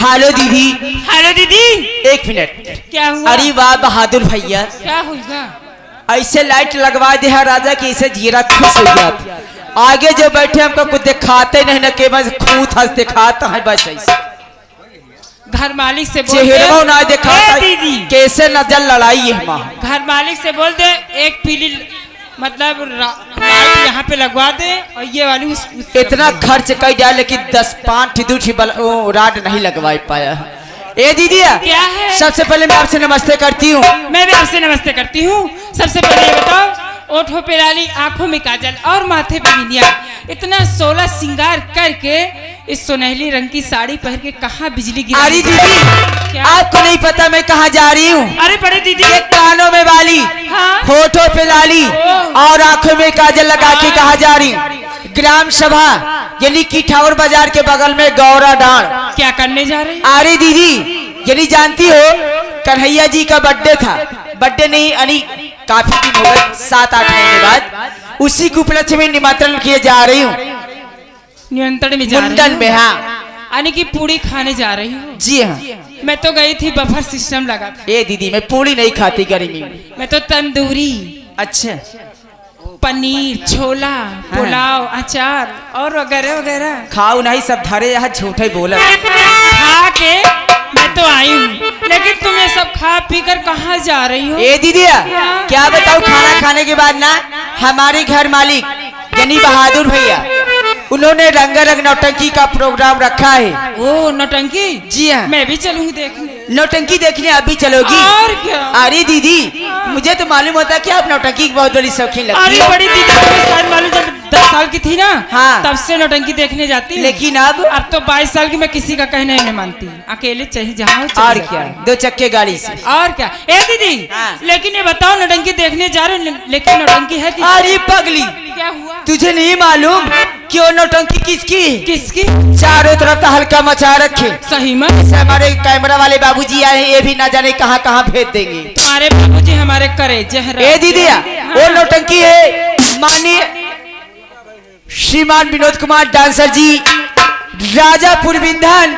Hello दीदी। Hello दीदी। एक मिनट। क्या हुआ? अरे वाह बहादुर भैया, क्या हुआ? ऐसे लाइट लगवा दे है राजा की इसे जीरा खुश हो जाती। आगे जो बैठे हमको कुछ दिखाते नहीं, न केवल खूत हंस दिखाता है बस ऐसे। घर मालिक से बोल चेहरा ना दिखाता दीदी कैसे नजर लड़ाई है माँ। घर मालिक से बोल दे एक पीली मतलब लाइट यहाँ पे लगवा दे और ये वाली उस इतना खर्च कर दिया लेकिन 10-5 दूठी राड नहीं लगवा पाया। ए दीदी क्या है? सबसे पहले मैं आपसे नमस्ते करती हूँ। मैं भी आपसे नमस्ते करती हूँ। सबसे पहले ये बताओ, ओठों पे लाली, आंखों में काजल और माथे पे बिंदिया, इतना 16 श्रृंगार करके इस सुनहली रंग की साड़ी पहन के कहाँ बिजली गिरी? अरे दीदी आपको नहीं पता मैं कहाँ जा रही हूँ? अरे बड़े दीदी, एक कानों में वाली, हाँ? होठों पे लाली और आंखों में काजल लगा के कहाँ जा रही हूँ? ग्राम सभा यानी कि ठाकुर बाजार के बगल में गौरा डांड। क्या करने जा रही? अरे दीदी यानी जानती हो कन्हैया जी का बर्थडे था। बर्थडे नहीं यानी काफी दिन हो गए, 7-8 महीने बाद उसी के उपलक्ष्य में निमंत्रण किए जा रही हूँ। निमंत्रण में जा रही मुंडन में। हाँ यानी कि पूरी खाने जा रही हूँ। जी हाँ। मैं तो गई थी, बफर सिस्टम लगा था। ए दीदी मैं पूरी नहीं खाती गर्मी में। मैं तो तंदूरी, अच्छा पनीर, छोला, पुलाव, अचार और वगैरह वगैरह खाओ नहीं सब धरे यहाँ झूठे बोला। खा के मैं तो आई हूँ, लेकिन तुम ये सब खा पी कर कहाँ जा रही हो? ए दीदी क्या बताओ, खाना खाने के बाद ना हमारे घर मालिक यानी बहादुर भैया उन्होंने रंगारंग नौटंकी का प्रोग्राम रखा है। ओ नौटंकी? जी हाँ। मैं भी चलूंगी देखने। नौटंकी देखने आप भी चलोगी? और क्या? अरे दीदी मुझे तो मालूम होता है कि आप नौटंकी की बहुत बड़ी शौकीन लगती अरे है। बड़ी दीदी तुम्हें शायद मालूम, जब 10 साल की थी ना, हाँ। तब से नौटंकी देखने जाती हूँ। लेकिन अब तो 22 साल की मैं किसी का कहना नहीं मानती, अकेले चाहिए जहाँ और क्या 2 चक्के गाड़ी से। और क्या? ए दीदी हाँ। लेकिन ये बताओ, नौटंकी देखने जा रहे हो लेकिन नौटंकी है किसकी? अरे पगली क्या हुआ? तुझे नहीं मालूम कि वो नौटंकी किसकी? किसकी? चारों तरफ तो हल्का मचा रखे। सही में हमारे कैमरा वाले बाबूजी आए हैं, ये भी ना जाने कहाँ कहाँ भेज देंगे। तुम्हारे बाबूजी हमारे करे जहरा। ए दीदी वो नौटंकी है माननीय श्रीमान विनोद कुमार डांसर जी, राजापुर विंधन